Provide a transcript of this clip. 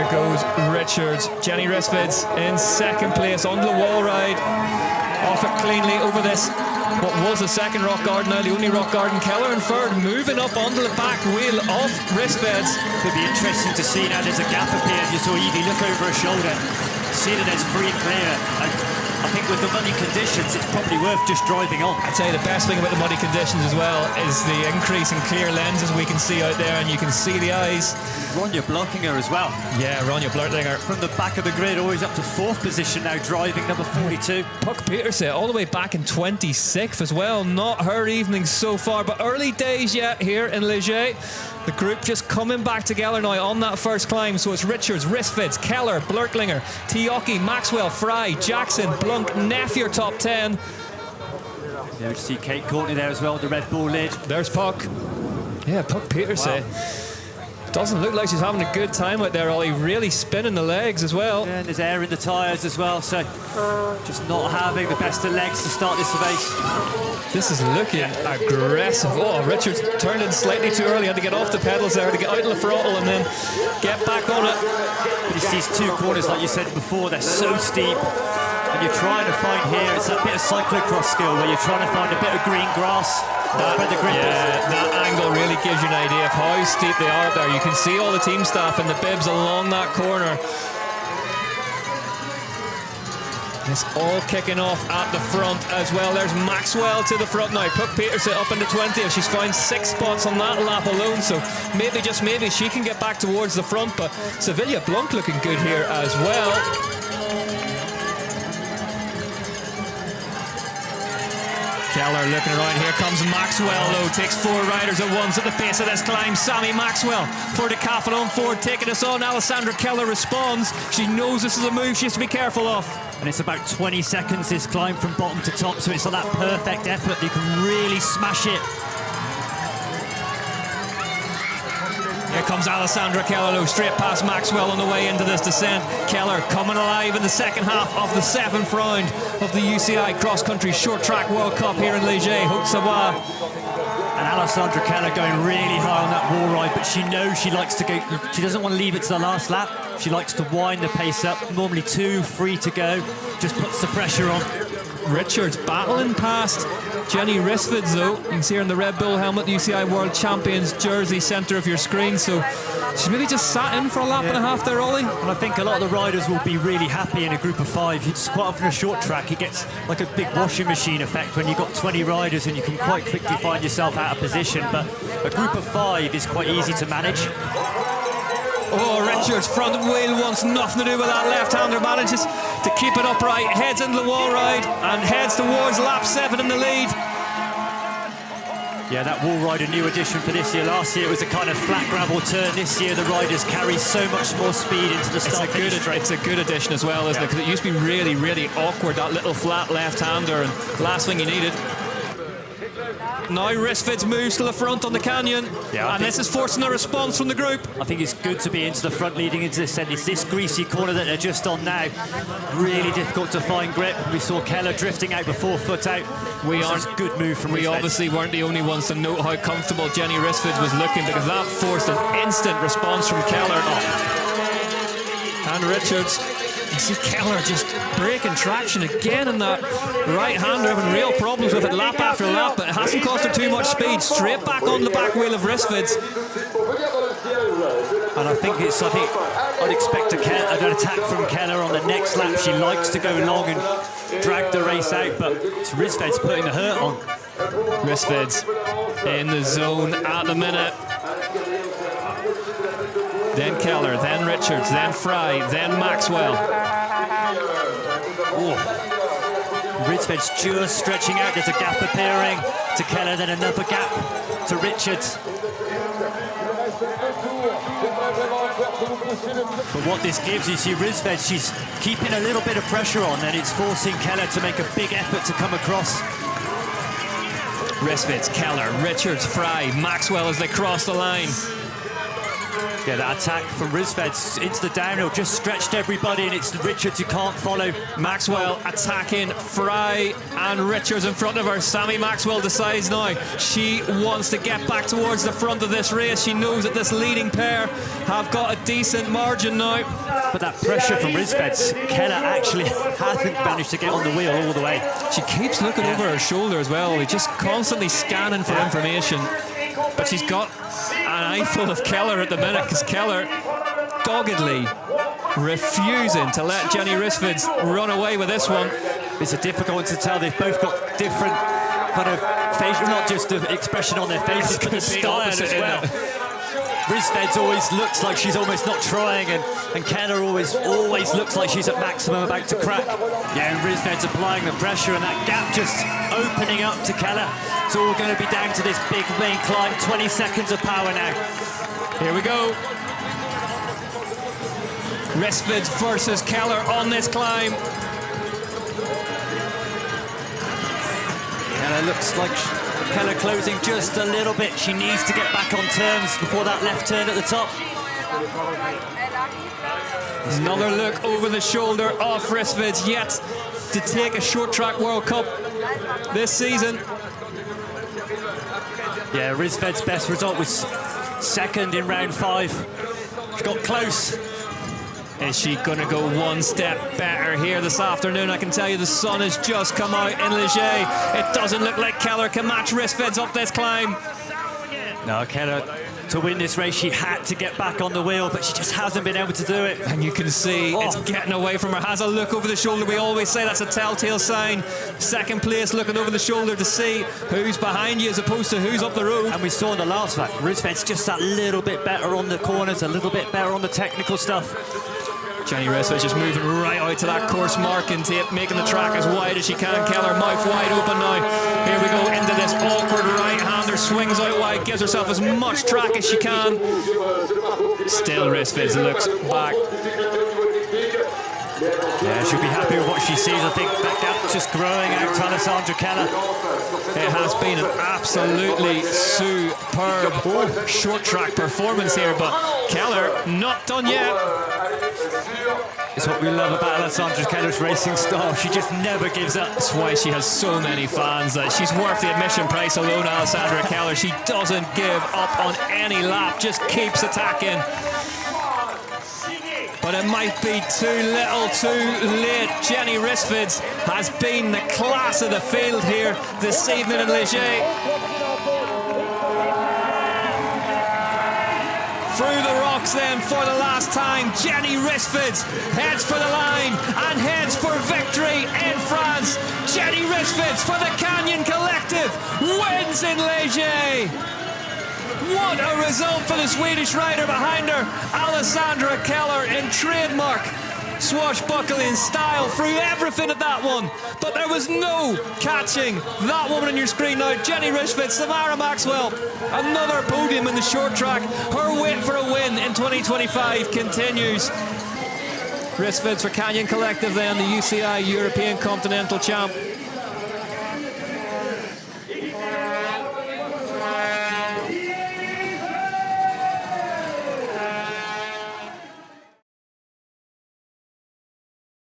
there goes Richards. Jenny Risvids in second place on the wall ride. Off it cleanly over this, what was the second rock garden, now the only rock garden. Keller in third, moving up onto the back wheel of Risvids. Could be interesting to see now there's a gap appears. You saw Evie look over her shoulder, see that there's free and clear. And I think with the muddy conditions, it's probably worth just driving on. I'd say the best thing about the muddy conditions as well is the increase in clear lenses we can see out there, and you can see the eyes. Ronja Blockinger as well. Yeah, Ronja Blockinger. From the back of the grid, always up to fourth position now, driving number 42. Puck Peterson all the way back in 26th as well. Not her evening so far, but early days yet here in Leger. The group just coming back together now on that first climb. So it's Richards, Risvids, Keller, Blurtlinger, Tioki, Maxwell, Fry, Jackson, Blunk, Neffier top 10. Yeah, we see Kate Courtney there as well with the Red Bull lid. There's Puck. Yeah, Puck Peterson. Wow. Doesn't look like she's having a good time out there, Ollie. Really spinning the legs as well. Yeah, and there's air in the tyres as well, so just not having the best of legs to start this race. This is looking aggressive. Oh, Richards turned in slightly too early. Had to get off the pedals there to get out of the throttle and then get back on it. But it's these two corners, like you said before, they're so steep. And you're trying to find here, it's that bit of cyclocross skill where you're trying to find a bit of green grass. That angle really gives you an idea of how steep they are up there. You can see all the team staff and the bibs along that corner. It's all kicking off at the front as well. There's Maxwell to the front now. Puck Peterson up into 20th. She's found 6 spots on that lap alone, so maybe, just maybe, she can get back towards the front. But Sevilla Blanc looking good here as well. Keller looking around. Here comes Maxwell, though. Takes 4 riders at once at the pace of this climb. Sammy Maxwell for Decathlon Ford taking us on. Alessandra Keller responds. She knows this is a move she has to be careful of. And it's about 20 seconds this climb from bottom to top, so it's that perfect effort. You can really smash it. Here comes Alessandra Keller, straight past Maxwell on the way into this descent. Keller coming alive in the second half of the 7th round of the UCI Cross Country Short Track World Cup here in Leger, Haute-Savoie. And Alessandra Keller going really high on that wall ride, but she knows she likes to go, she doesn't want to leave it to the last lap. She likes to wind the pace up, normally 2, 3 to go, just puts the pressure on. Richards battling past Jenny Risvids, though. You can see her in the Red Bull helmet, the UCI World Champions jersey, centre of your screen. So she's maybe just sat in for a lap and a half there, Ollie. And I think a lot of the riders will be really happy in a group of 5. It's quite often a short track, it gets like a big washing machine effect when you've got 20 riders and you can quite quickly find yourself out of position. But a group of 5 is quite easy to manage. Oh, Richards' front wheel wants nothing to do with that left-hander, manages to keep it upright, heads into the wall ride and heads towards lap 7 in the lead. Yeah, that wall ride, a new addition for this year. Last year it was a kind of flat gravel turn. This year the riders carry so much more speed into the start. It's a good addition as well, isn't it? Because it used to be really, really awkward, that little flat left-hander, and last thing you needed. Now Risvids moves to the front on the canyon, and this is forcing a response from the group. I think it's good to be into the front leading into this end. It's this greasy corner that they're just on now. Really difficult to find grip. We saw Keller drifting out before foot out. Good move from Risvids. We obviously weren't the only ones to note how comfortable Jenny Risvids was looking, because that forced an instant response from Keller. And Richards. You see Keller just breaking traction again in that right-hander, having real problems with it lap after lap, but it hasn't cost her too much speed. Straight back on the back wheel of Risvids. And I think I'd expect an attack from Keller on the next lap. She likes to go long and drag the race out, but it's Risvids putting the hurt on. Risvids in the zone at the minute. Then Keller, then Richards, then Fry, then Maxwell. Risvids just stretching out. There's a gap appearing to Keller, then another gap to Richards. But what this gives, you see Risvids, she's keeping a little bit of pressure on, and it's forcing Keller to make a big effort to come across. Risvids, Keller, Richards, Fry, Maxwell as they cross the line. Yeah, that attack from Risved into the downhill just stretched everybody, and it's Richards who can't follow. Maxwell attacking Fry and Richards in front of her. Sammy Maxwell decides now she wants to get back towards the front of this race. She knows that this leading pair have got a decent margin now. But that pressure from Risved, Keller actually hasn't managed to get on the wheel all the way. She keeps looking over her shoulder as well. She's just constantly scanning for information. But she's got an eye full of Keller at the minute, because Keller doggedly refusing to let Jenny Risved run away with this one. It's a difficult one to tell. They've both got different kind of facial, not just the expression on their faces, but the style as well. Risved always looks like she's almost not trying, and Keller always looks like she's at maximum, about to crack. Yeah, and Risved's applying the pressure, and that gap just opening up to Keller. It's all going to be down to this big main climb. 20 seconds of power now. Here we go. Risved versus Keller on this climb. Keller looks like Keller closing just a little bit. She needs to get back on terms before that left turn at the top. Another look over the shoulder of Risved, yet to take a short track World Cup this season. Yeah, Risved's best result was second in round 5. She got close. Is she going to go one step better here this afternoon? I can tell you the sun has just come out in Leger. It doesn't look like Keller can match Risved's up this climb. No, Keller, to win this race, she had to get back on the wheel, but she just hasn't been able to do it. And you can see it's getting away from her. Has a look over the shoulder. We always say that's a telltale sign. Second place, looking over the shoulder to see who's behind you as opposed to who's up the road. And we saw in the last lap, Risved's just that little bit better on the corners, a little bit better on the technical stuff. Jenny Risved just moving right out to that course marking tape, making the track as wide as she can. Keller, mouth wide open now. Here we go into this awkward right-hander, swings out wide, gives herself as much track as she can. Still Risved looks back. Yeah, she'll be happy with what she sees. I think that gap's just growing out to Alessandra Keller. It has been an absolutely superb short track performance here, but Keller not done yet. It's what we love about Alessandra Keller's racing style. She just never gives up. That's why she has so many fans. That she's worth the admission price alone, Alessandra Keller. She doesn't give up on any lap, just keeps attacking. But it might be too little, too late. Jenny Risved has been the class of the field here this evening in Leger. Through the rocks then for the last time, Jenny Risved heads for the line and heads for victory in France. Jenny Risved for the Canyon Collective wins in Leger. What a result for the Swedish rider behind her, Alessandra Keller, in trademark swashbuckling style, through everything at that one. But there was no catching that woman on your screen now. Jenny Risved, Samara Maxwell, another podium in the short track. Her wait for a win in 2025 continues. Risved for Canyon Collective then, the UCI European Continental Champ.